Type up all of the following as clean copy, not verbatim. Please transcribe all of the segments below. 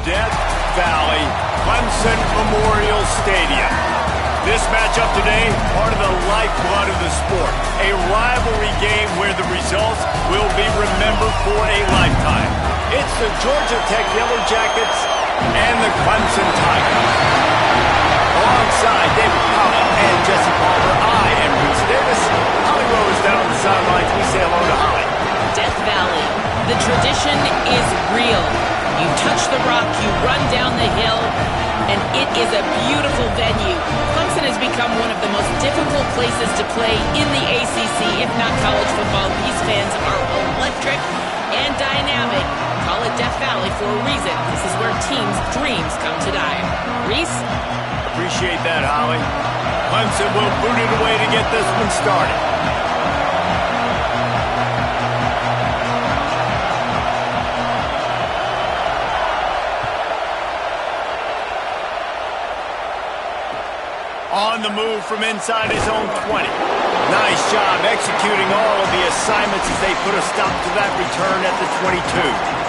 Death Valley Clemson Memorial Stadium. This matchup today, part of the lifeblood of the sport. A rivalry game where the results will be remembered for a lifetime. It's the Georgia Tech Yellow Jackets and the Clemson Tigers. Alongside David Powell and Jesse Palmer, I am Bruce Davis. Holly Rose down on the sidelines. We say hello to Holly. Death Valley. The tradition is real. You touch the rock, you run down the hill, and it is a beautiful venue. Clemson has become one of the most difficult places to play in the ACC, if not college football. These fans are electric and dynamic. Call it Death Valley for a reason. This is where teams' dreams come to die. Reese? Appreciate that, Holly. Clemson will boot it away to get this one started. On the move from inside his own 20. Nice job executing all of the assignments as they put a stop to that return at the 22.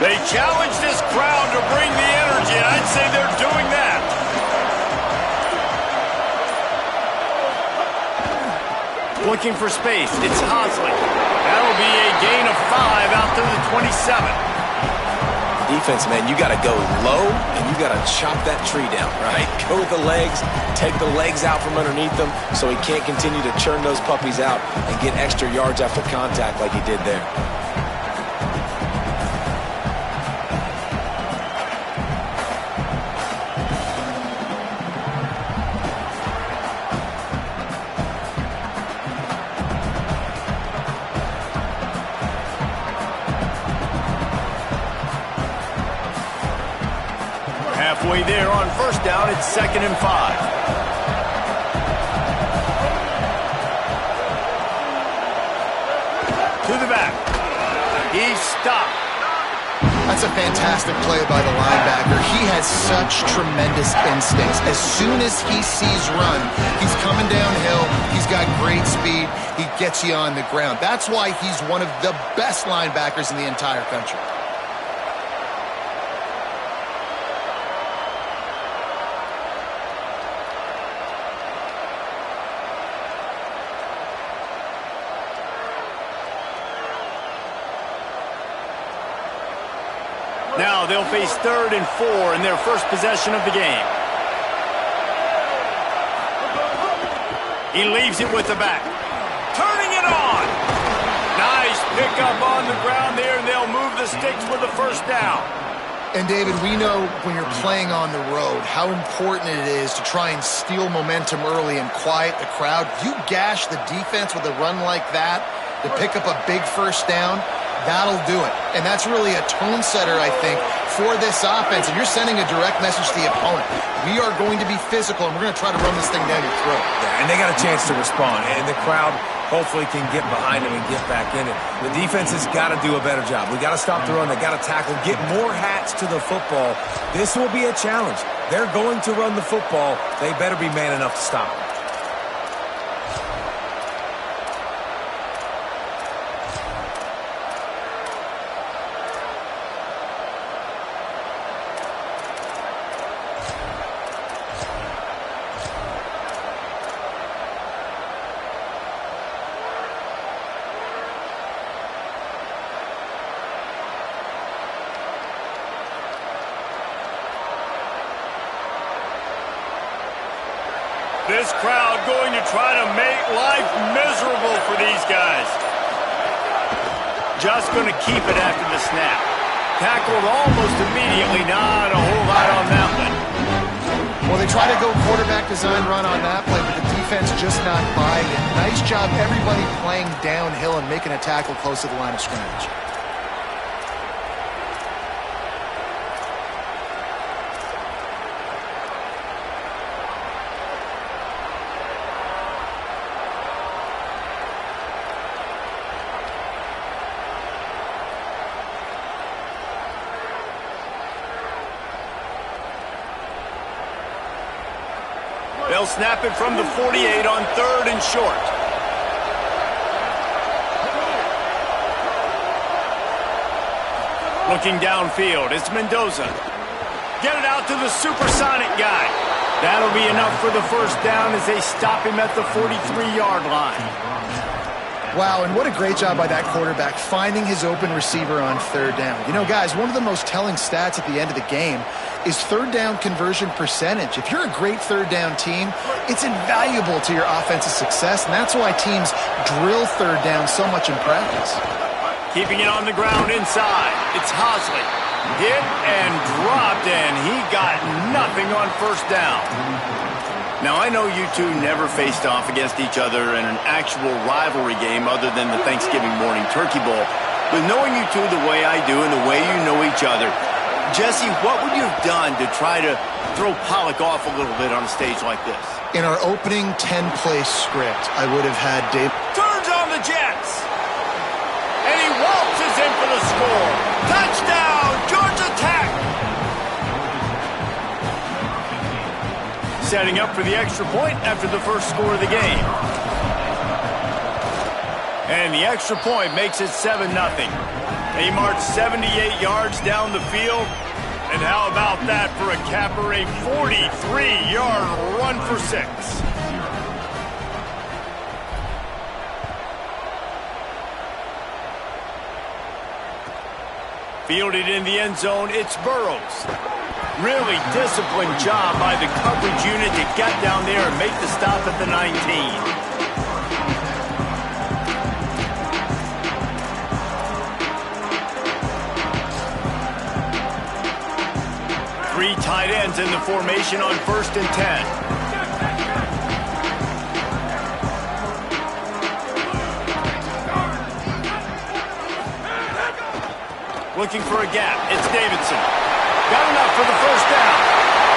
They challenge this crowd to bring the energy, and I'd say they're doing that. Looking for space. It's Hosley. That'll be a gain of 5 out to the 27. Defense, man, you got to go low, and you got to chop that tree down, right? Go with the legs, take the legs out from underneath them so he can't continue to churn those puppies out and get extra yards after contact like he did there. Halfway there on first down, it's 2nd and 5. To the back. He's stopped. That's a fantastic play by the linebacker. He has such tremendous instincts. As soon as he sees run, he's coming downhill. He's got great speed. He gets you on the ground. That's why he's one of the best linebackers in the entire country. Now they'll face 3rd and 4 in their first possession of the game. He leaves it with the back. Turning it on. Nice pickup on the ground there, and they'll move the sticks with the first down. And, David, we know when you're playing on the road how important it is to try and steal momentum early and quiet the crowd. You gash the defense with a run like that to pick up a big first down. That'll do it. And that's really a tone setter, I think, for this offense. And you're sending a direct message to the opponent. We are going to be physical, and we're going to try to run this thing down your throat. Yeah, and they got a chance to respond. And the crowd hopefully can get behind them and get back in it. The defense has got to do a better job. We got to stop the run. They got to tackle, get more hats to the football. This will be a challenge. They're going to run the football. They better be man enough to stop it. This crowd going to try to make life miserable for these guys. Just going to keep it after the snap. Tackled almost immediately. Not a whole lot on that one. Well, they try to go quarterback design run on that play, but the defense just not buying it. Nice job, everybody playing downhill and making a tackle close to the line of scrimmage. They'll snap it from the 48 on 3rd and short. Looking downfield, it's Mendoza. Get it out to the supersonic guy. That'll be enough for the first down as they stop him at the 43-yard line. Wow, and what a great job by that quarterback finding his open receiver on 3rd down. You know, guys, one of the most telling stats at the end of the game is 3rd down conversion percentage. If you're a great 3rd down team, it's invaluable to your offensive success, and that's why teams drill 3rd down so much in practice. Keeping it on the ground inside. It's Hosley. Hit and dropped, and he got nothing on 1st down. Now, I know you two never faced off against each other in an actual rivalry game other than the Thanksgiving morning turkey bowl. But knowing you two the way I do and the way you know each other, Jesse, what would you have done to try to throw Pollock off a little bit on a stage like this? In our opening 10-play script, I would have had Dave. Turns on the Jets. And he waltzes in for the score. Touchdown, Georgia Tech. Setting up for the extra point after the first score of the game. And the extra point makes it 7-0. They march 78 yards down the field. And how about that for a capper, a 43-yard run for 6. Fielded in the end zone, it's Burrows. Really disciplined job by the coverage unit to get down there and make the stop at the 19. 3 tight ends in the formation on 1st and 10. Looking for a gap. It's Davidson. Got enough for the first down.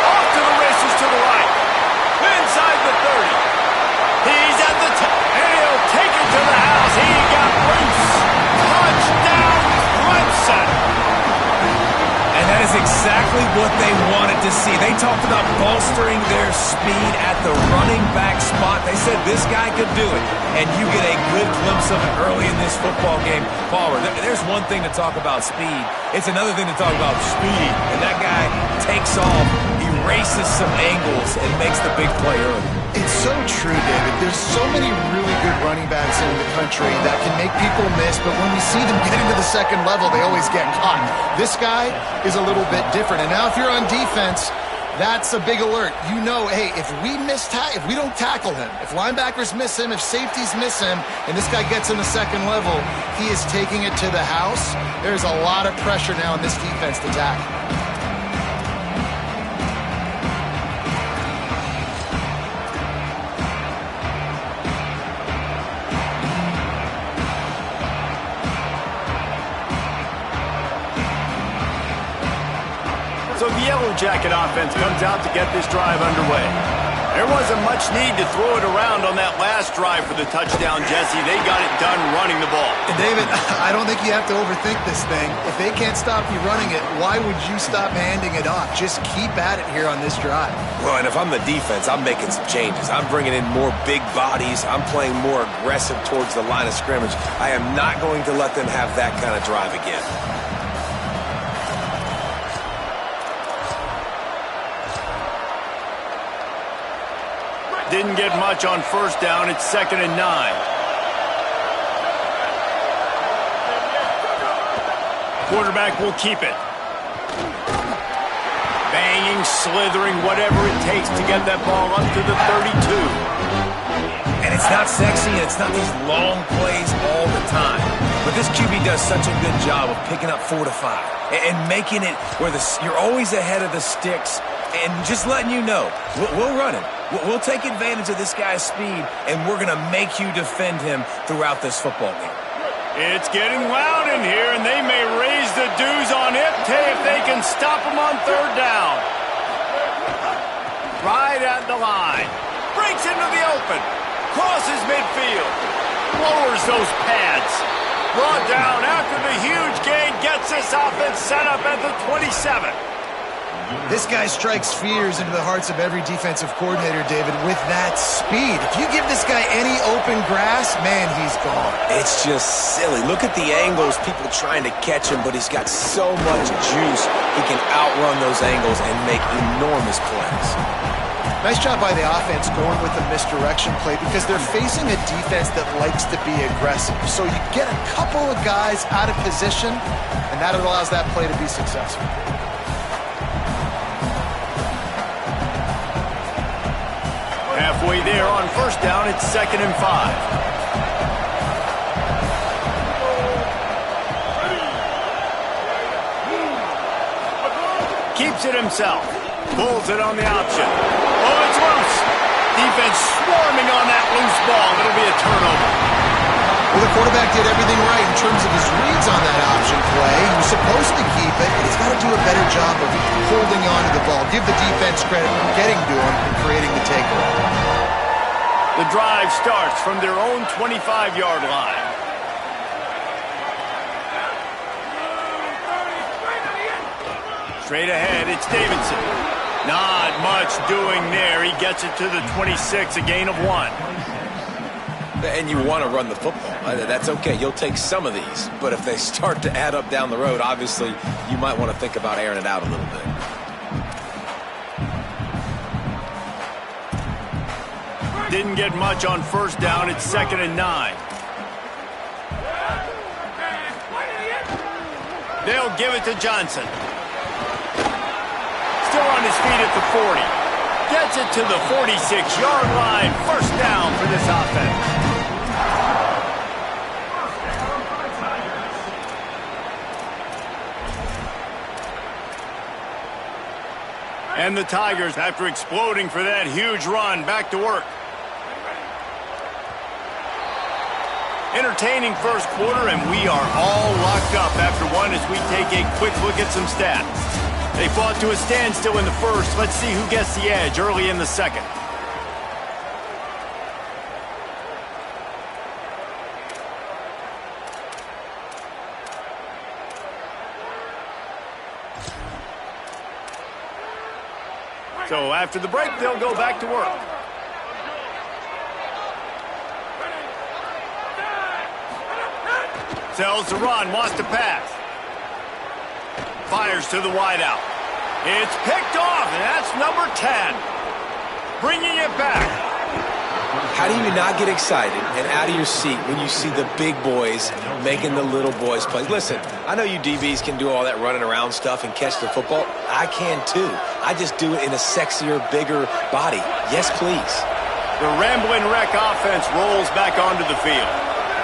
Off to the races to the right. Inside the 30. He's at the top. And he'll take it to the house. He got loose. Touchdown, Clemson. And that is exactly what they wanted to see. They talked about bolstering their speed at the running back spot. They said this guy could do it. And you get a good glimpse of it early in this football game. Palmer, there's one thing to talk about speed. It's another thing to talk about speed. And that guy takes off, erases some angles, and makes the big play early. It's so true, David. There's so many really good running backs in the country that can make people miss, but when we see them get into the second level, they always get caught. This guy is a little bit different. And now if you're on defense, that's a big alert. You know, hey, if we don't tackle him, if linebackers miss him, if safeties miss him, and this guy gets in the second level, he is taking it to the house. There's a lot of pressure now on this defense to tackle. So the Yellow Jacket offense comes out to get this drive underway. There wasn't much need to throw it around on that last drive for the touchdown, Jesse. They got it done running the ball. And David, I don't think you have to overthink this thing. If they can't stop you running it, why would you stop handing it off? Just keep at it here on this drive. Well, and if I'm the defense, I'm making some changes. I'm bringing in more big bodies. I'm playing more aggressive towards the line of scrimmage. I am not going to let them have that kind of drive again. Didn't get much on 1st down. It's 2nd and 9. Quarterback will keep it. Banging, slithering, whatever it takes to get that ball up to the 32. And it's not sexy, and it's not these long plays all the time. But this QB does such a good job of picking up 4 to 5 and making it where you're always ahead of the sticks and just letting you know, we'll run it. We'll take advantage of this guy's speed, and we're going to make you defend him throughout this football game. It's getting loud in here, and they may raise the dues on it if they can stop him on 3rd down. Right at the line. Breaks into the open. Crosses midfield. Lowers those pads. Brought down after the huge gain. Gets this offense set up at the 27. This guy strikes fears into the hearts of every defensive coordinator, David, with that speed. If you give this guy any open grass, man, he's gone. It's just silly. Look at the angles, people trying to catch him, but he's got so much juice. He can outrun those angles and make enormous plays. Nice job by the offense going with the misdirection play because they're facing a defense that likes to be aggressive. So you get a couple of guys out of position, and that allows that play to be successful. Halfway there on first down, it's 2nd and 5. Keeps it himself. Pulls it on the option. Oh, it's loose. Defense swarming on that loose ball. It'll be a turnover. Well, the quarterback did everything right in terms of his reads on that option play. He was supposed to keep it, but he's got to do a better job of holding on to the ball. Give the defense credit for getting to him and creating the takeaway. The drive starts from their own 25-yard line. Straight ahead, it's Davidson. Not much doing there. He gets it to the 26, a gain of 1. And you want to run the football. That's okay. You'll take some of these. But if they start to add up down the road, obviously, you might want to think about airing it out a little bit. Didn't get much on first down. It's 2nd and 9. They'll give it to Johnson. Still on his feet at the 40. Gets it to the 46-yard line. First down for this offense. And the Tigers, after exploding for that huge run, back to work. Entertaining first quarter, and we are all locked up after one as we take a quick look at some stats. They fought to a standstill in the first. Let's see who gets the edge early in the second. So after the break, they'll go back to work. Sells the run, wants to pass. Fires to the wideout. It's picked off, and that's number 10. Bringing it back. How do you not get excited and out of your seat when you see the big boys making the little boys play? Listen, I know you DBs can do all that running around stuff and catch the football. I can too. I just do it in a sexier, bigger body. Yes, please. The Ramblin' Wreck offense rolls back onto the field.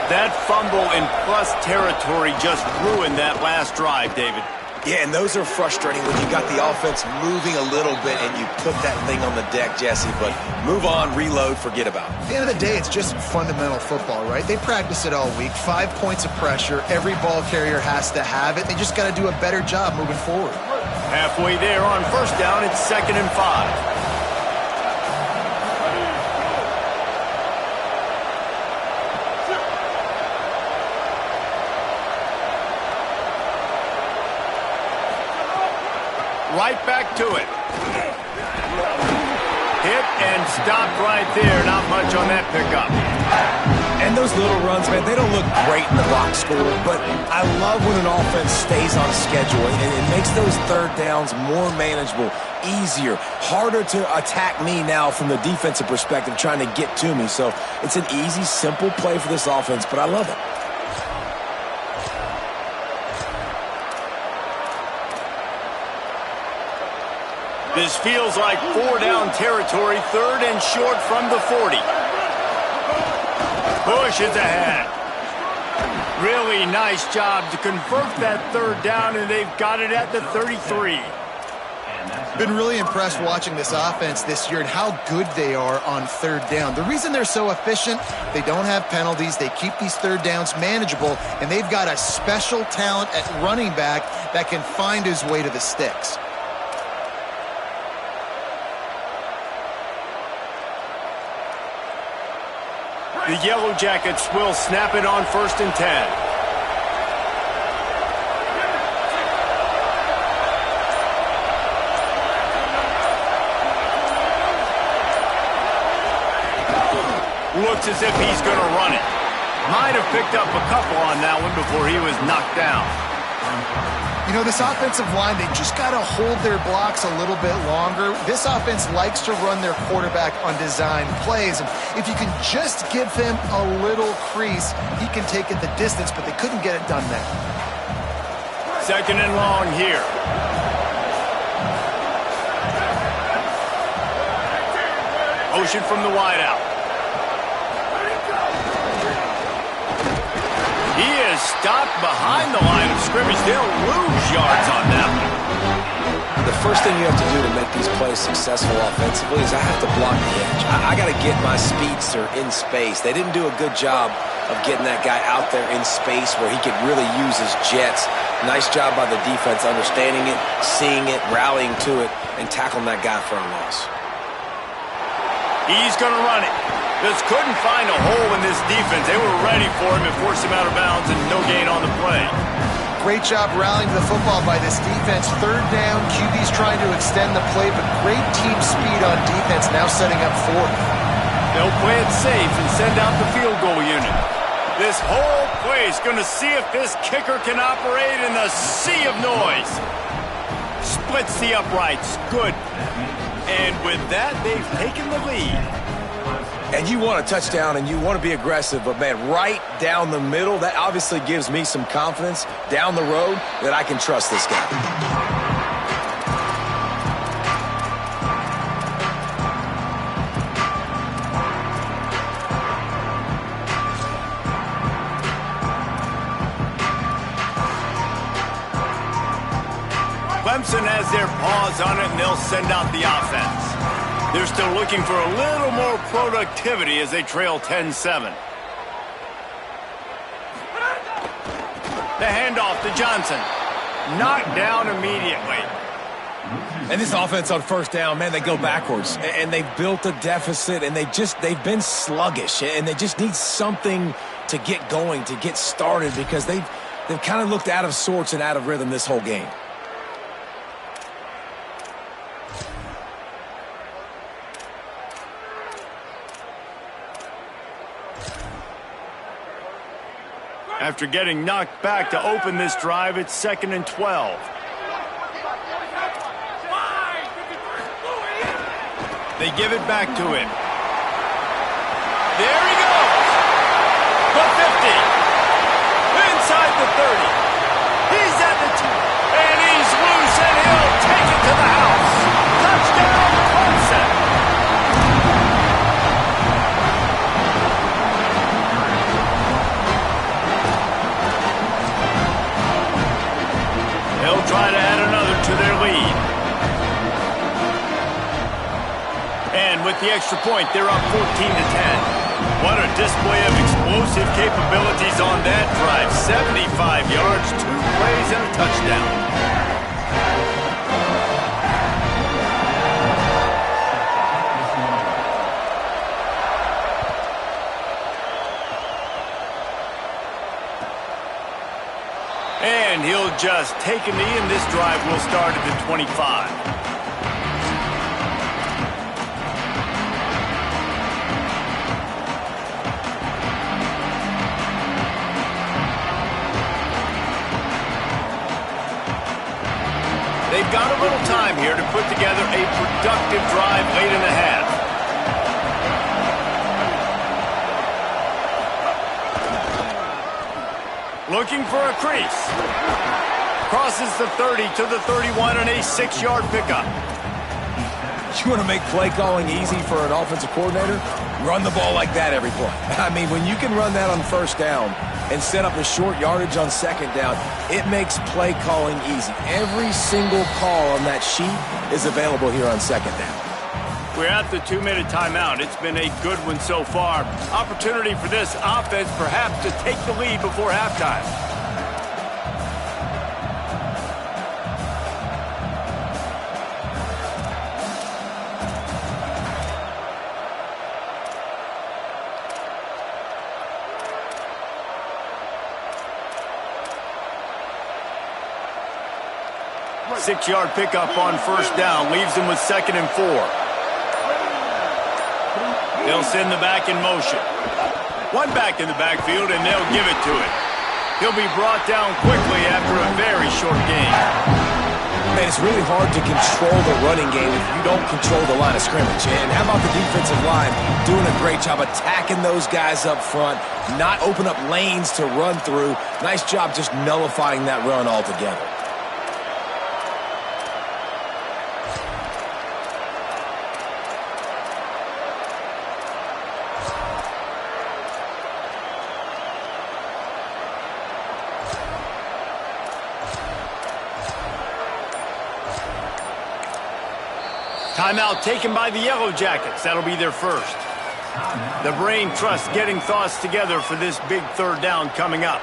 That fumble in plus territory just ruined that last drive, David. Yeah, and those are frustrating when you got the offense moving a little bit and you put that thing on the deck, Jesse. But move on, reload, forget about it. At the end of the day, it's just fundamental football, right? They practice it all week. 5 points of pressure. Every ball carrier has to have it. They just got to do a better job moving forward. Halfway there on first down, it's 2nd and 5. Right back to it. Hit and stopped right there. Not much on that pickup. And those little runs, man, they don't look great in the box score, but I love when an offense stays on schedule, and it makes those third downs more manageable, easier, harder to attack me now from the defensive perspective trying to get to me. So it's an easy, simple play for this offense, but I love it. This feels like 4-down territory, 3rd and short from the 40. Pushes ahead. Really nice job to convert that 3rd down, and they've got it at the 33. Been really impressed watching this offense this year and how good they are on 3rd down. The reason they're so efficient, they don't have penalties, they keep these 3rd downs manageable, and they've got a special talent at running back that can find his way to the sticks. The Yellow Jackets will snap it on 1st and 10. Looks as if he's going to run it. Might have picked up a couple on that one before he was knocked down. You know, this offensive line, they just got to hold their blocks a little bit longer. This offense likes to run their quarterback on design plays. And if you can just give him a little crease, he can take it the distance, but they couldn't get it done there. Second and long here. Motion from the wideout. He is stopped behind the line of scrimmage. They'll lose yards on that one. The first thing you have to do to make these plays successful offensively is I have to block the edge. I got to get my speedster in space. They didn't do a good job of getting that guy out there in space where he could really use his jets. Nice job by the defense understanding it, seeing it, rallying to it, and tackling that guy for a loss. He's going to run it. Just couldn't find a hole in this defense. They were ready for him and forced him out of bounds, and no gain on the play. Great job rallying to the football by this defense. Third down, QB's trying to extend the play, but great team speed on defense now setting up fourth. They'll play it safe and send out the field goal unit. This whole play is going to see if this kicker can operate in the sea of noise. Splits the uprights. Good. And with that, they've taken the lead. And you want a touchdown and you want to be aggressive, but man, right down the middle, that obviously gives me some confidence down the road that I can trust this guy. Clemson has their paws on it, and they'll send out the offense. They're still looking for a little more productivity as they trail 10-7. The handoff to Johnson. Knocked down immediately. And this offense on first down, man, they go backwards. And they've built a deficit, and they've been sluggish. And they just need something to get going, to get started, because they've kind of looked out of sorts and out of rhythm this whole game. After getting knocked back to open this drive, it's 2nd and 12. They give it back to him. There he goes. The 50. Inside the 30. He's at the 2. And he's loose, and he'll take it to the house. Touchdown, Clemson. They'll try to add another to their lead. And with the extra point, they're up 14-10. What a display of explosive capabilities on that drive. 75 yards, 2 plays, and a touchdown. And he'll just take a knee, and this drive will start at the 25. They've got a little time here to put together a productive drive late in the half. Looking for a crease. Crosses the 30 to the 31 and a 6-yard pickup. You want to make play calling easy for an offensive coordinator? Run the ball like that every play. I mean, when you can run that on first down and set up a short yardage on second down, it makes play calling easy. Every single call on that sheet is available here on second down. We're at the 2-minute timeout. It's been a good one so far. Opportunity for this offense perhaps to take the lead before halftime. Six-yard pickup on first down leaves him with 2nd and 4. They'll send the back in motion. One back in the backfield, and they'll give it to him. He'll be brought down quickly after a very short game. Man, it's really hard to control the running game if you don't control the line of scrimmage. And how about the defensive line doing a great job attacking those guys up front, not open up lanes to run through. Nice job just nullifying that run altogether. Timeout taken by the Yellow Jackets. That'll be their first. The brain trust getting thoughts together for this big third down coming up.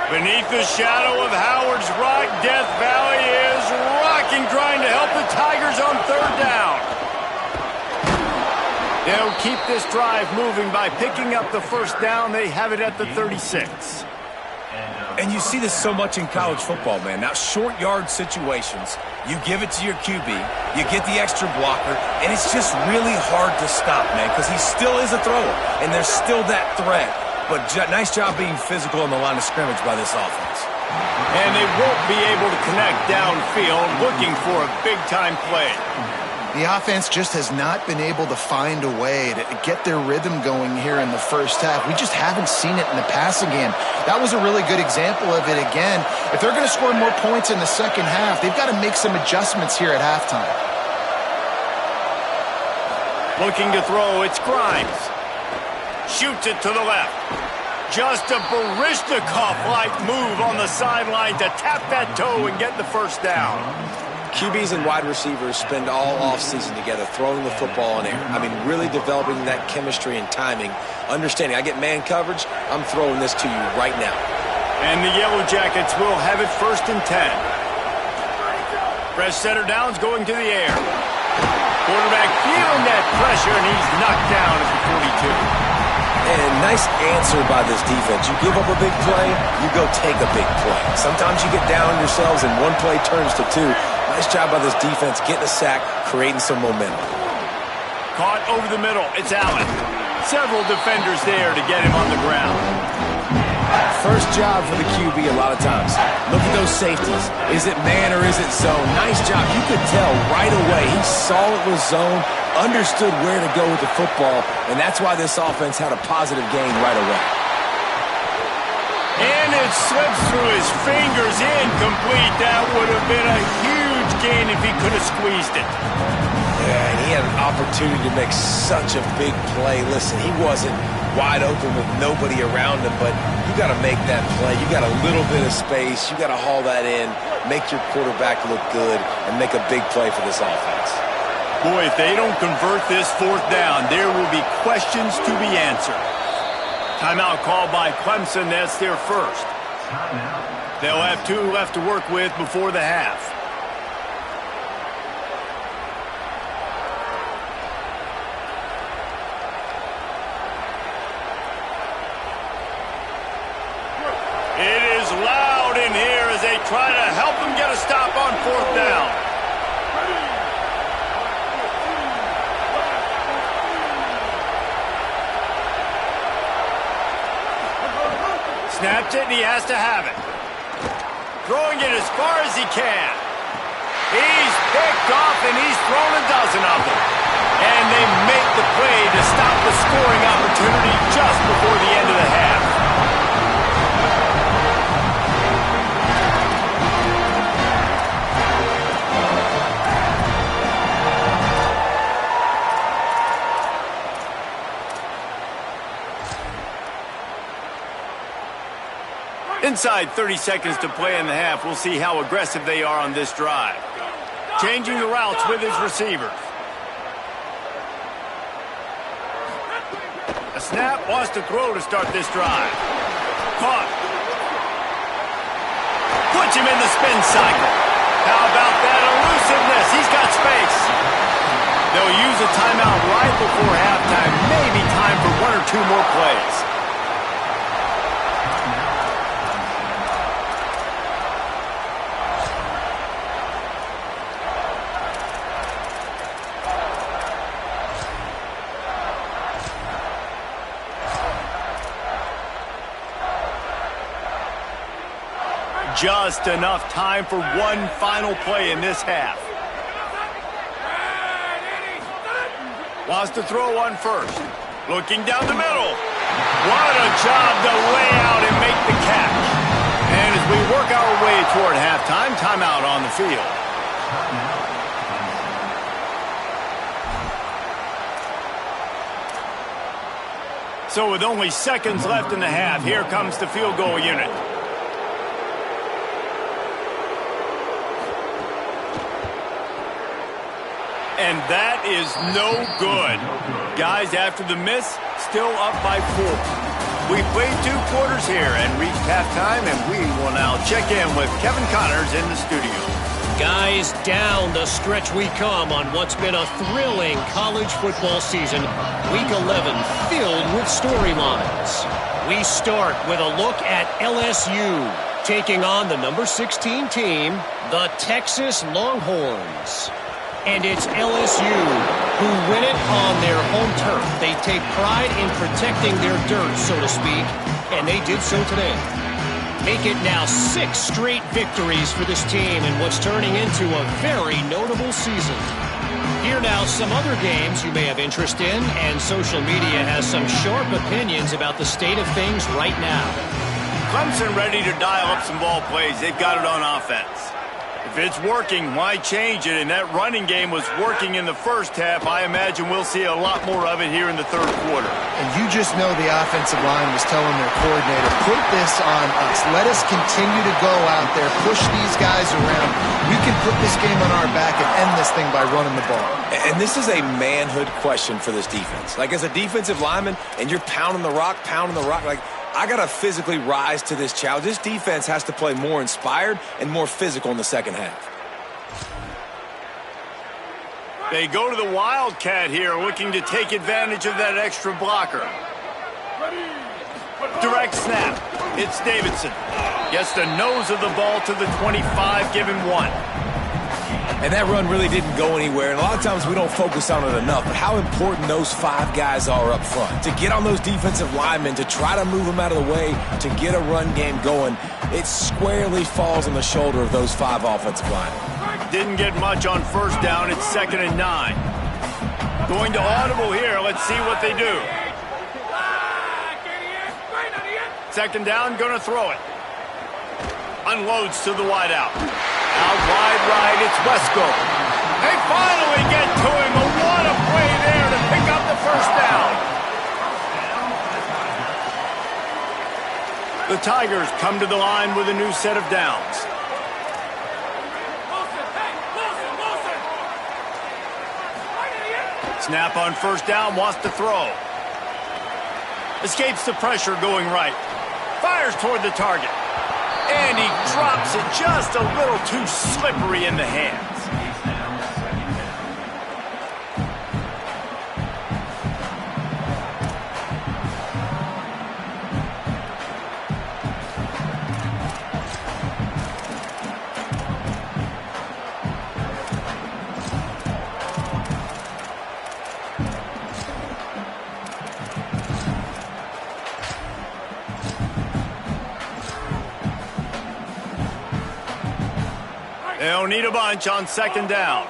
Beneath the shadow of Howard's Rock, Death Valley is rocking, trying to help the Tigers on third down. They'll keep this drive moving by picking up the first down. They have it at the 36. And you see this so much in college football, man. Now, short yard situations, you give it to your QB, you get the extra blocker, and it's just really hard to stop, man, because he still is a thrower, and there's still that threat. But nice job being physical on the line of scrimmage by this offense. And they won't be able to connect downfield, looking for a big-time play. The offense just has not been able to find a way to get their rhythm going here in the first half. We just haven't seen it in the passing game. That was a really good example of it again. If they're going to score more points in the second half, they've got to make some adjustments here at halftime. Looking to throw, it's Grimes. Shoots it to the left. Just a Baryshnikov-like move on the sideline to tap that toe and get the first down. QBs and wide receivers spend all offseason together throwing the football in air. I mean, really developing that chemistry and timing. Understanding, I get man coverage, I'm throwing this to you right now. And the Yellow Jackets will have it 1st and 10. Fresh center downs going to the air. Quarterback feeling that pressure, and he's knocked down at the 42. And nice answer by this defense. You give up a big play, you go take a big play. Sometimes you get down yourselves and one play turns to two. Nice job by this defense getting a sack, creating some momentum. Caught over the middle. It's Allen. Several defenders there to get him on the ground. First job for the QB a lot of times. Look at those safeties. Is it man or is it zone? Nice job. You could tell right away. He saw it was zone, understood where to go with the football, and that's why this offense had a positive gain right away. And it slips through his fingers, incomplete. That would have been a huge gain if he could have squeezed it. Yeah, and he had an opportunity to make such a big play. Listen, he wasn't wide open with nobody around him, but you got to make that play. You got a little bit of space. You got to haul that in, make your quarterback look good, and make a big play for this offense. Boy, if they don't convert this 4th down, there will be questions to be answered. Timeout called by Clemson. That's their first. They'll have 2 left to work with before the half. It is loud in here as they try to help them get a stop on 4th down. Snaps it, and he has to have it. Throwing it as far as he can. He's picked off, and he's thrown a dozen of them. And they make the play to stop the scoring opportunity just before the end of the half. Inside 30 seconds to play in the half. We'll see how aggressive they are on this drive. Changing the routes with his receivers. A snap, wants to throw to start this drive. Caught. Puts him in the spin cycle. How about that elusiveness? He's got space. They'll use a timeout right before halftime. Maybe time for 1 or 2 more plays. just enough time for one final play in this half. Wants to throw on first. Looking down the middle. What a job to lay out and make the catch. And as we work our way toward halftime, timeout on the field. So with only seconds left in the half, here comes the field goal unit. And that is no good. Guys, after the miss, still up by 4. We played 2 quarters here and reached halftime, and we will now check in with Kevin Connors in the studio. Guys, down the stretch we come on what's been a thrilling college football season. Week 11 filled with storylines. We start with a look at LSU taking on the number 16 team, the Texas Longhorns. And it's LSU who win it on their home turf. They take pride in protecting their dirt, so to speak, and they did so today. Make it now 6 straight victories for this team in what's turning into a very notable season. Here now some other games you may have interest in, and social media has some sharp opinions about the state of things right now. Clemson ready to dial up some ball plays. They've got it on offense. If it's working, why change it? And that running game was working in the first half. I imagine we'll see a lot more of it here in the third quarter. And you just know the offensive line was telling their coordinator, put this on us. Let us continue to go out there, push these guys around. We can put this game on our back and end this thing by running the ball. And this is a manhood question for this defense. Like, as a defensive lineman, and you're pounding the rock, like, I got to physically rise to this challenge. This defense has to play more inspired and more physical in the second half. They go to the Wildcat here, looking to take advantage of that extra blocker. Direct snap. It's Davidson. Gets the nose of the ball to the 25, give him 1. And that run really didn't go anywhere. And a lot of times we don't focus on it enough. But how important those 5 guys are up front. To get on those defensive linemen, to try to move them out of the way, to get a run game going, it squarely falls on the shoulder of those 5 offensive linemen. Didn't get much on first down. It's 2nd and 9. Going to audible here. Let's see what they do. 2nd down, going to throw it. Unloads to the wideout. Out wide right, it's Wesco. They finally get to him. What a play there to pick up the first down. The Tigers come to the line with a new set of downs. Snap on first down, wants to throw. Escapes the pressure going right. Fires toward the target. And he drops it just a little too slippery in the hands. They'll need a bunch on 2nd down.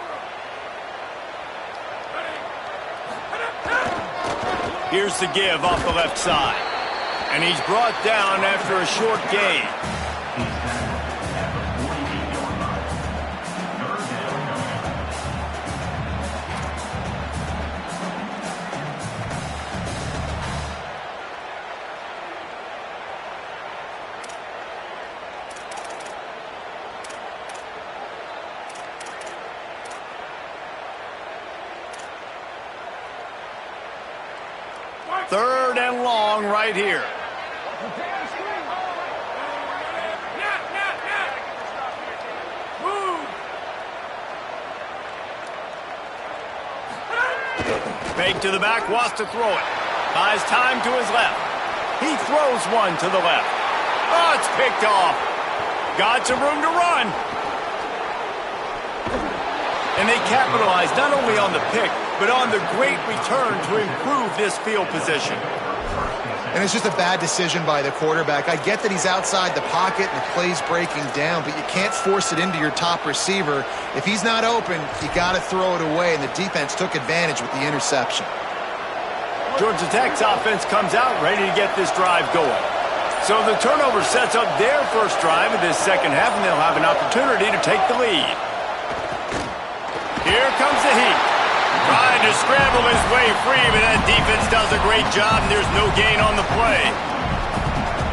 Here's the give off the left side. And he's brought down after a short gain. Third and long right here. Fake to the back, wants to throw it. Buys time to his left. He throws one to the left. Oh, it's picked off. Got some room to run. And they capitalize not only on the pick, but on the great return to improve this field position. And it's just a bad decision by the quarterback. I get that he's outside the pocket and the play's breaking down, but you can't force it into your top receiver. If he's not open, you got to throw it away, and the defense took advantage with the interception. Georgia Tech's offense comes out ready to get this drive going. So the turnover sets up their first drive of this second half, and they'll have an opportunity to take the lead. Here comes the heat. Trying to scramble his way free, but that defense does a great job, and there's no gain on the play.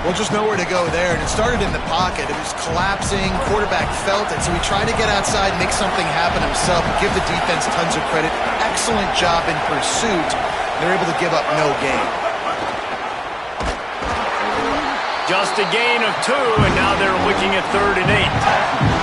Well, just nowhere to go there, and it started in the pocket. It was collapsing. Quarterback felt it, so he tried to get outside, make something happen himself, and give the defense tons of credit. Excellent job in pursuit. They're able to give up no gain. Just a gain of 2, and now they're looking at 3rd and 8.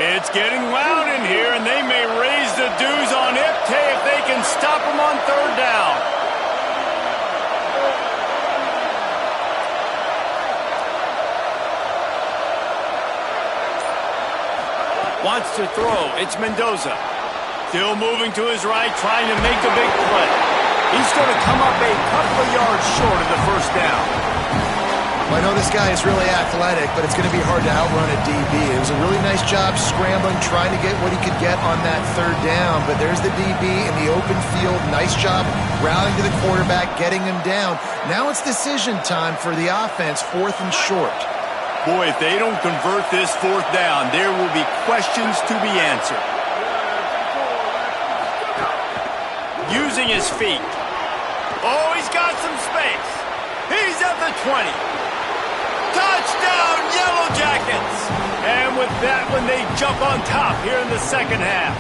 It's getting loud in here, and they may raise the dues on Ipte if they can stop them on 3rd down. Wants to throw. It's Mendoza. Still moving to his right, trying to make a big play. He's going to come up a couple of yards short of the first down. I know this guy is really athletic, but it's going to be hard to outrun a DB. It was a really nice job scrambling, trying to get what he could get on that 3rd down. But there's the DB in the open field. Nice job rallying to the quarterback, getting him down. Now it's decision time for the offense, 4th and short. Boy, if they don't convert this 4th down, there will be questions to be answered. Using his feet. Oh, he's got some space. He's at the 20. Touchdown, Yellow Jackets! And with that one, they jump on top here in the second half.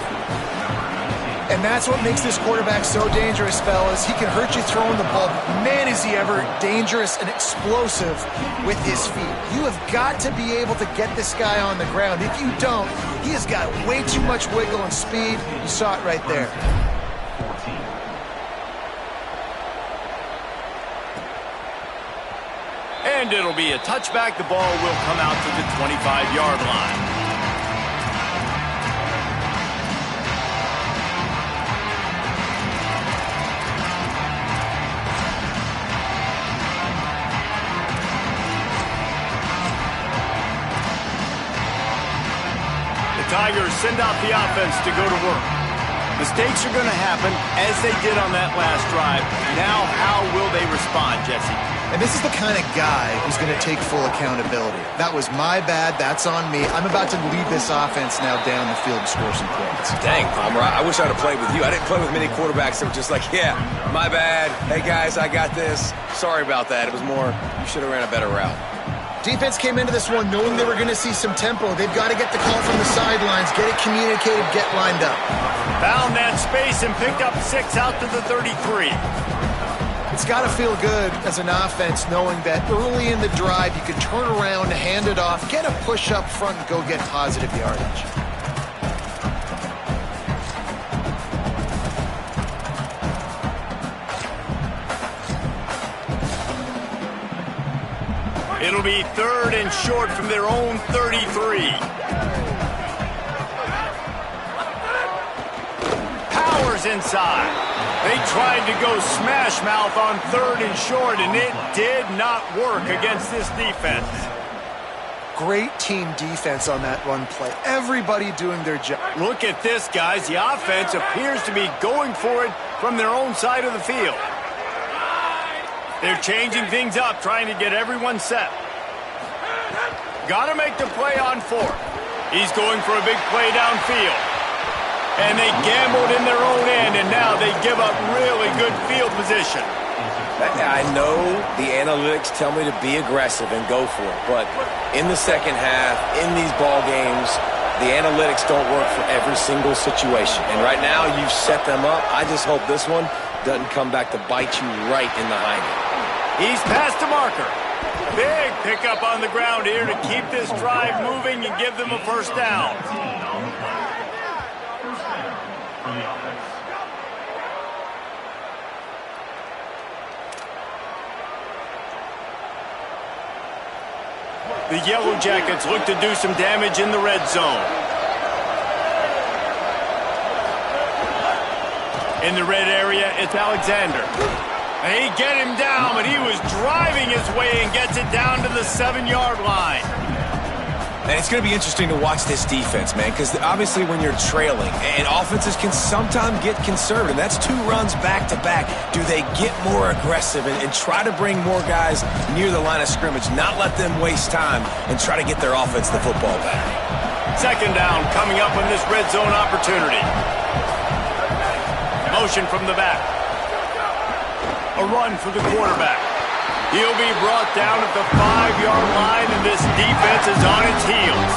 And that's what makes this quarterback so dangerous, fellas. He can hurt you throwing the ball. Man, is he ever dangerous and explosive with his feet. You have got to be able to get this guy on the ground. If you don't, he has got way too much wiggle and speed. You saw it right there. And it'll be a touchback. The ball will come out to the 25-yard line. The Tigers send out the offense to go to work. Mistakes are going to happen as they did on that last drive. Now, how will they respond, Jesse? And this is the kind of guy who's going to take full accountability. That was my bad. That's on me. I'm about to lead this offense now down the field and score some points. Dang, Palmer, I wish I'd have played with you. I didn't play with many quarterbacks that were just like, yeah, my bad. Hey, guys, I got this. Sorry about that. It was more, you should have ran a better route. Defense came into this one knowing they were going to see some tempo. They've got to get the call from the sidelines, get it communicated, get lined up. Found that space and picked up 6 out to the 33. It's got to feel good as an offense knowing that early in the drive you can turn around, hand it off, get a push up front, and go get positive yardage. It'll be 3rd and short from their own 33. Powers inside. They tried to go smash mouth on 3rd and short, and it did not work against this defense. Great team defense on that run play. Everybody doing their job. Look at this, guys. The offense appears to be going for it from their own side of the field. They're changing things up, trying to get everyone set. Got to make the play on 4th. He's going for a big play downfield. And they gambled in their own end, and now they give up really good field position. I know the analytics tell me to be aggressive and go for it, but in the second half, in these ball games, the analytics don't work for every single situation. And right now, you've set them up. I just hope this one doesn't come back to bite you right in the hind end. He's past the marker. Big pickup on the ground here to keep this drive moving and give them a first down. The Yellow Jackets look to do some damage in the red zone. In the red area, it's Alexander. And he get him down, but he was driving his way and gets it down to the 7-yard line. And it's going to be interesting to watch this defense, man, because obviously when you're trailing, and offenses can sometimes get conservative. That's 2 runs back-to-back. Do they get more aggressive and try to bring more guys near the line of scrimmage, not let them waste time, and try to get their offense the football back? 2nd down coming up on this red zone opportunity. Motion from the back. A run for the quarterback. He'll be brought down at the 5-yard line, and this defense is on its heels.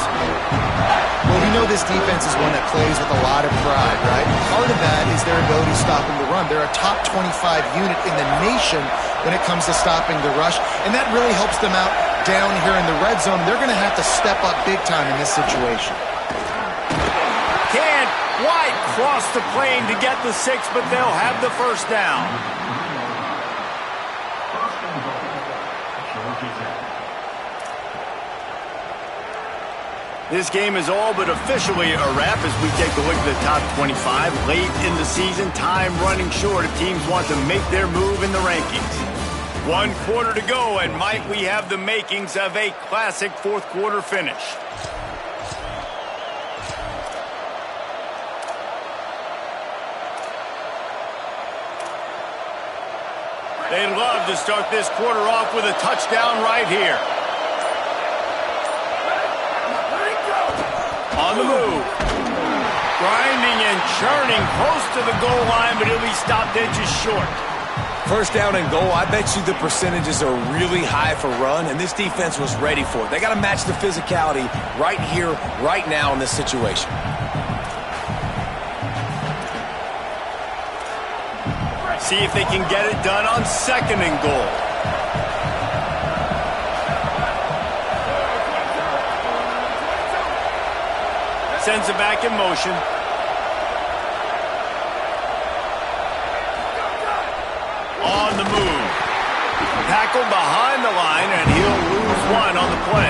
Well, we know this defense is one that plays with a lot of pride, right? Part of that is their ability stopping the run. They're a top 25 unit in the nation when it comes to stopping the rush, and that really helps them out down here in the red zone. They're going to have to step up big time in this situation. Can't quite cross the plane to get the 6, but they'll have the 1st down. This game is all but officially a wrap as we take a look at the top 25. Late in the season, time running short if teams want to make their move in the rankings. 1 quarter to go, and might we have the makings of a classic 4th quarter finish. They'd love to start this quarter off with a touchdown right here. On the move. Grinding and churning close to the goal line, but he'll be stopped inches short. 1st down and goal, I bet you the percentages are really high for run, and this defense was ready for it. They got to match the physicality right here, right now in this situation. See if they can get it done on 2nd and goal. Sends it back in motion. On the move. Tackled behind the line, and he'll lose 1 on the play.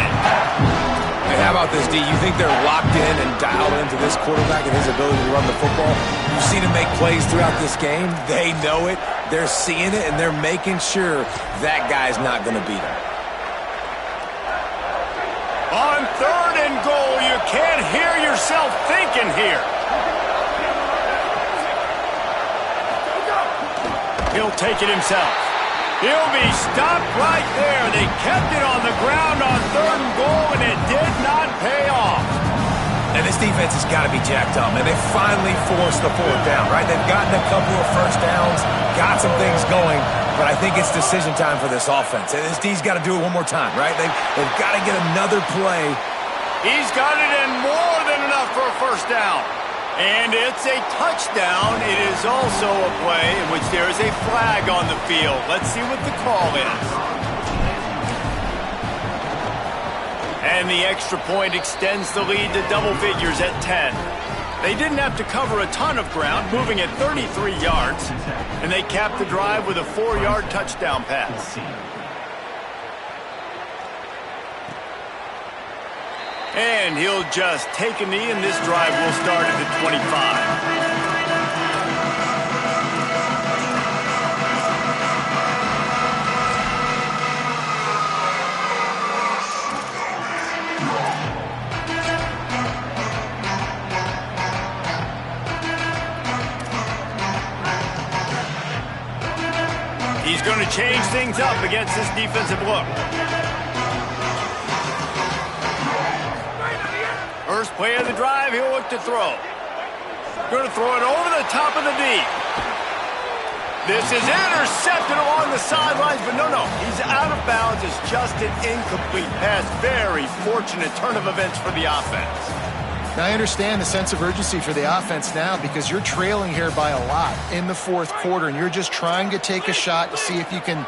Hey, how about this, D? You think they're locked in and dialed into this quarterback and his ability to run the football? You've seen him make plays throughout this game. They know it. They're seeing it, and they're making sure that guy's not going to beat him. On 3rd and goal, you can't hear yourself thinking here. He'll take it himself. He'll be stopped right there. They kept it on the ground on 3rd and goal, and it did not pay off. And this defense has got to be jacked up, and they finally forced the 4th down, right? They've gotten a couple of 1st downs, got some things going, but I think it's decision time for this offense. And this D's got to do it one more time, right? They've got to get another play. He's got it in more than enough for a 1st down. And it's a touchdown. It is also a play in which there is a flag on the field. Let's see what the call is. And the extra point extends the lead to double figures at 10. They didn't have to cover a ton of ground, moving at 33 yards, and they capped the drive with a 4-yard touchdown pass. And he'll just take a knee, and this drive will start at the 25. He's going to change things up against this defensive look. First play of the drive, he'll look to throw. Going to throw it over the top of the D. This is intercepted along the sidelines, but no, he's out of bounds. It's just an incomplete pass. Very fortunate turn of events for the offense. Now, I understand the sense of urgency for the offense now because you're trailing here by a lot in the 4th quarter, and you're just trying to take a shot to see if you can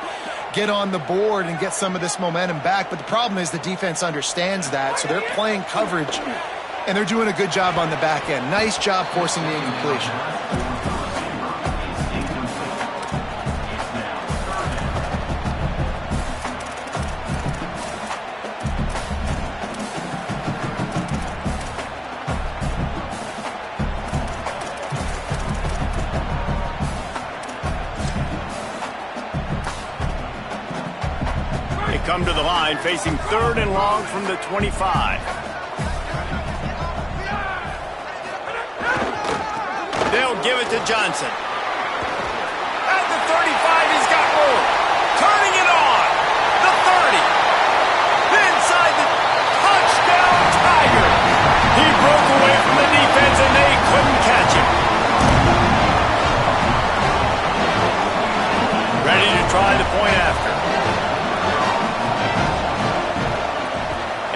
get on the board and get some of this momentum back. But the problem is the defense understands that, so they're playing coverage, and they're doing a good job on the back end. Nice job forcing the incompletion. come to the line, facing 3rd and long from the 25. They'll give it to Johnson. At the 35, he's got room. Turning it on. The 30. Inside the touchdown Tiger. He broke away from the defense and they couldn't catch him. Ready to try the point after.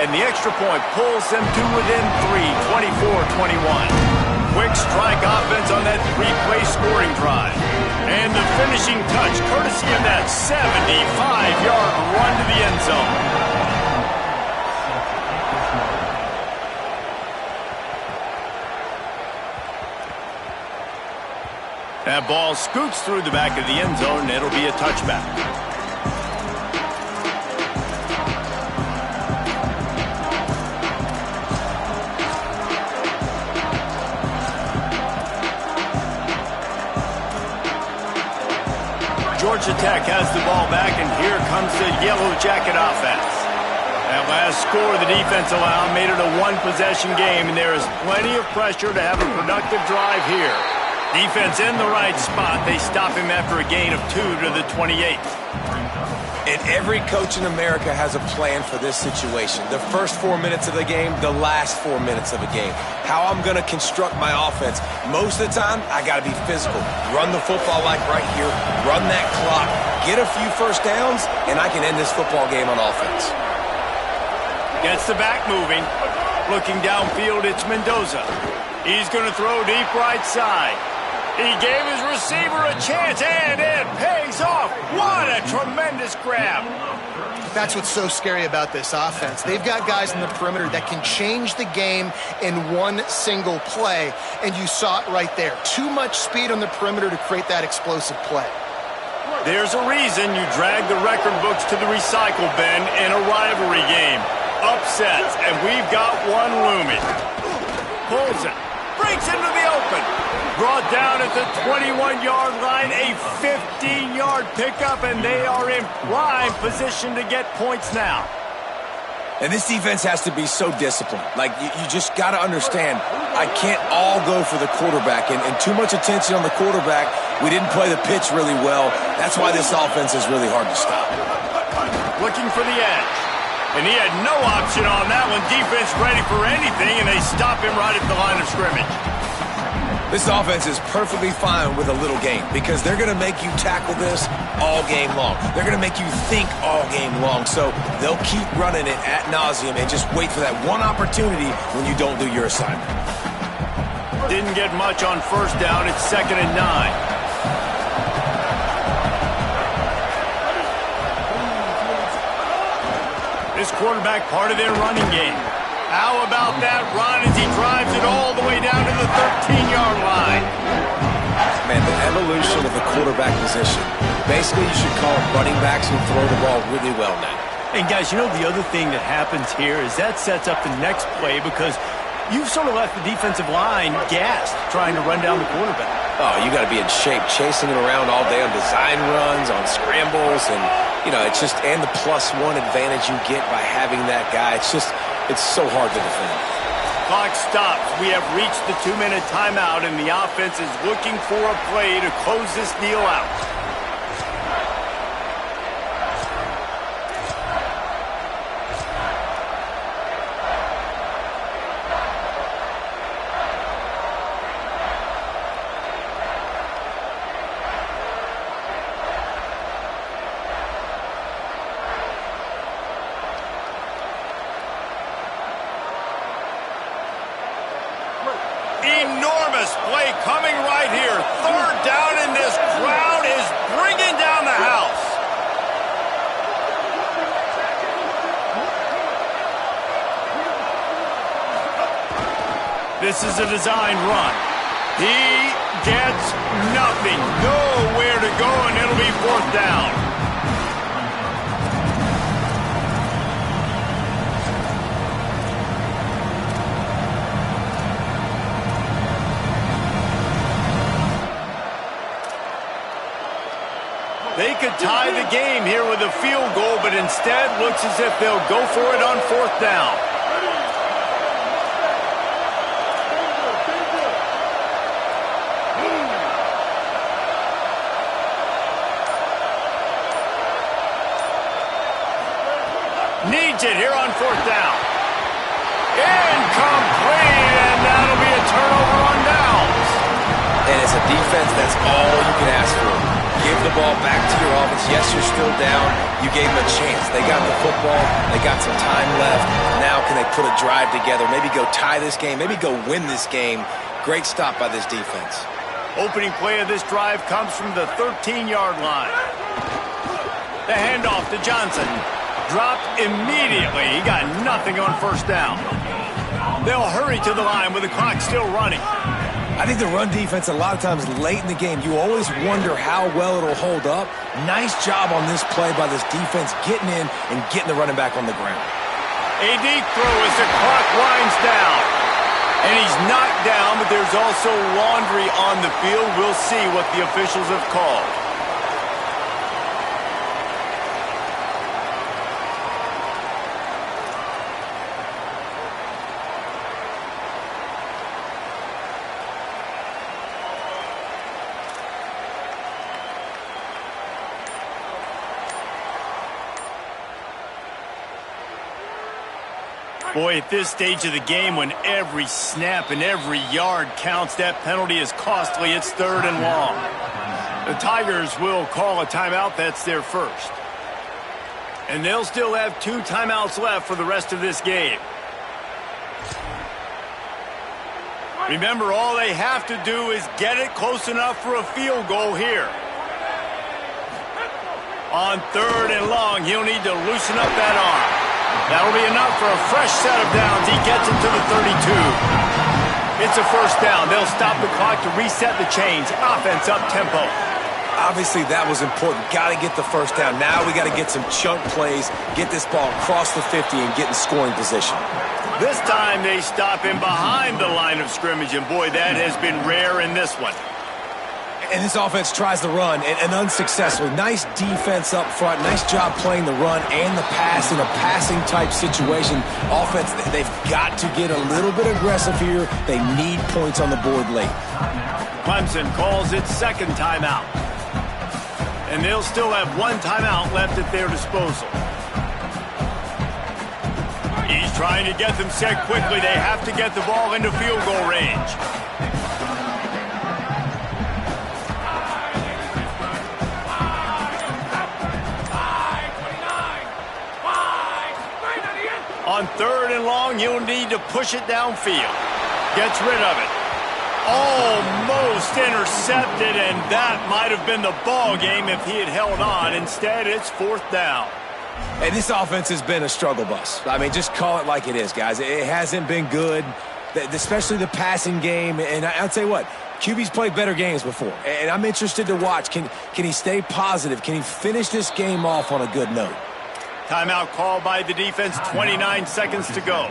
And the extra point pulls them to within 3, 24-21. Quick strike offense on that 3-play scoring drive. And the finishing touch, courtesy of that 75-yard run to the end zone. That ball scoots through the back of the end zone, and it'll be a touchback. Georgia Tech has the ball back, and here comes the Yellow Jacket offense. That last score the defense allowed made it a one-possession game, and there is plenty of pressure to have a productive drive here. Defense in the right spot. They stop him after a gain of 2 to the 28. And every coach in America has a plan for this situation. The first 4 minutes of the game, the last 4 minutes of the game. How I'm going to construct my offense. Most of the time, I got to be physical. Run the football like right here. Run that clock. Get a few first downs, and I can end this football game on offense. Gets the back moving. Looking downfield, it's Mendoza. He's going to throw deep right side. He gave his receiver a chance, and it pays off. What a tremendous grab. That's what's so scary about this offense. They've got guys in the perimeter that can change the game in one single play, and you saw it right there. Too much speed on the perimeter to create that explosive play. There's a reason you drag the record books to the recycle bin in a rivalry game. Upsets, and we've got one looming. Pulls it. Breaks into the open. Brought down at the 21-yard line, a 15-yard pickup, and they are in prime position to get points now. And this defense has to be so disciplined. Like, you just got to understand, I can't all go for the quarterback, and too much attention on the quarterback. We didn't play the pitch really well. That's why this offense is really hard to stop. Looking for the edge. And he had no option on that one. Defense ready for anything, and they stop him right at the line of scrimmage. This offense is perfectly fine with a little game because they're going to make you tackle this all game long. They're going to make you think all game long. So they'll keep running it ad nauseum and just wait for that one opportunity when you don't do your assignment. Didn't get much on first down. It's 2nd and 9. This quarterback part of their running game. How about that run as he drives it all the way down to the 13-yard line? Man, the evolution of the quarterback position. Basically, you should call it running backs who throw the ball really well now. And guys, you know the other thing that happens here is that sets up the next play because you've sort of left the defensive line gassed trying to run down the quarterback. Oh, you got to be in shape, chasing it around all day on design runs, on scrambles, and, you know, it's just, and the +1 advantage you get by having that guy. It's just, it's so hard to defend. Clock stops. We have reached the 2-minute timeout, and the offense is looking for a play to close this deal out. Enormous play coming right here. 3rd down, and this crowd is bringing down the house. This is a design run. He gets nothing. Nowhere to go, and it'll be 4th down. They could tie the game here with a field goal, but instead looks as if they'll go for it on 4th down. Needs it here on 4th down. Incomplete, and that'll be a turnover on downs. And as a defense, that's all you can ask for. Give the ball back to your offense. Yes, you're still down. You gave them a chance. They got the football. They got some time left. Now can they put a drive together? Maybe go tie this game. Maybe go win this game. Great stop by this defense. Opening play of this drive comes from the 13-yard line. The handoff to Johnson. Dropped immediately. He got nothing on 1st down. They'll hurry to the line with the clock still running. I think the run defense, a lot of times late in the game, you always wonder how well it'll hold up. Nice job on this play by this defense, getting in and getting the running back on the ground. A deep throw as the clock winds down. And he's knocked down, but there's also laundry on the field. We'll see what the officials have called. Boy, at this stage of the game, when every snap and every yard counts, that penalty is costly. It's 3rd and long. The Tigers will call a timeout. That's their first. And they'll still have 2 timeouts left for the rest of this game. Remember, all they have to do is get it close enough for a field goal here. On 3rd and long, he'll need to loosen up that arm. That'll be enough for a fresh set of downs. He gets it to the 32. It's a 1st down. They'll stop the clock to reset the chains. Offense up tempo. Obviously, that was important. Got to get the 1st down. Now we got to get some chunk plays, get this ball across the 50 and get in scoring position. This time they stop him behind the line of scrimmage, and boy, that has been rare in this one. And this offense tries to run, and unsuccessfully. Nice defense up front. Nice job playing the run and the pass in a passing-type situation. Offense, they've got to get a little bit aggressive here. They need points on the board late. Clemson calls its 2nd timeout. And they'll still have 1 timeout left at their disposal. He's trying to get them set quickly. They have to get the ball into field goal range. On 3rd and long, you'll need to push it downfield. Gets rid of it. Almost intercepted, and that might have been the ball game if he had held on. Instead, it's 4th down. And this offense has been a struggle bus. I mean, just call it like it is, guys. It hasn't been good, especially the passing game. And I'll tell you what, QB's played better games before. And I'm interested to watch. Can he stay positive? Can he finish this game off on a good note? Timeout called by the defense, 29 seconds to go.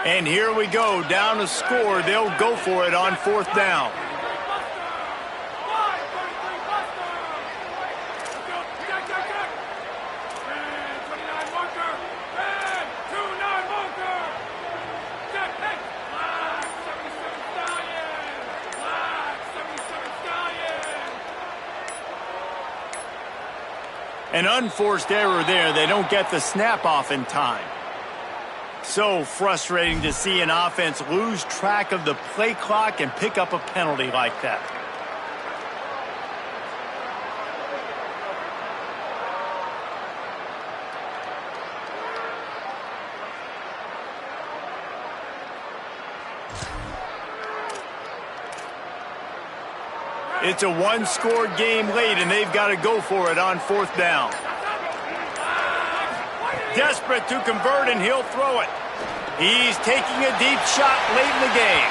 And here we go, down a score. They'll go for it on 4th down. An unforced error there. They don't get the snap off in time. So frustrating to see an offense lose track of the play clock and pick up a penalty like that. It's a one-score game late, and they've got to go for it on 4th down. Desperate to convert, and he'll throw it. He's taking a deep shot late in the game.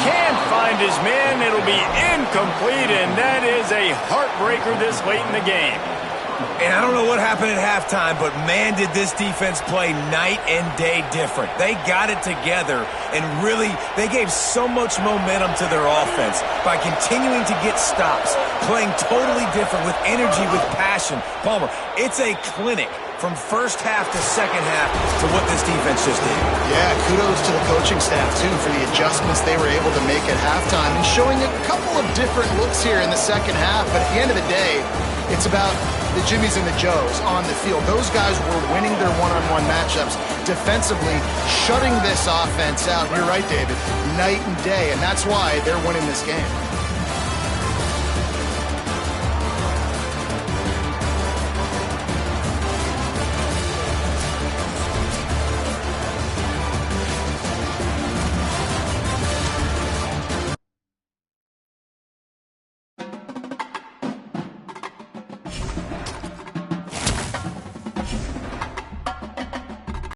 Can't find his man. It'll be incomplete, and that is a heartbreaker this late in the game. And I don't know what happened at halftime, but man, did this defense play night and day different. They got it together, and really, they gave so much momentum to their offense by continuing to get stops, playing totally different with energy, with passion. Palmer, it's a clinic from first half to second half to what this defense just did. Yeah, kudos to the coaching staff, too, for the adjustments they were able to make at halftime and showing a couple of different looks here in the second half. But at the end of the day, it's about the Jimmies and the Joes on the field. Those guys were winning their one-on-one matchups defensively, shutting this offense out. You're right, David, night and day, and that's why they're winning this game.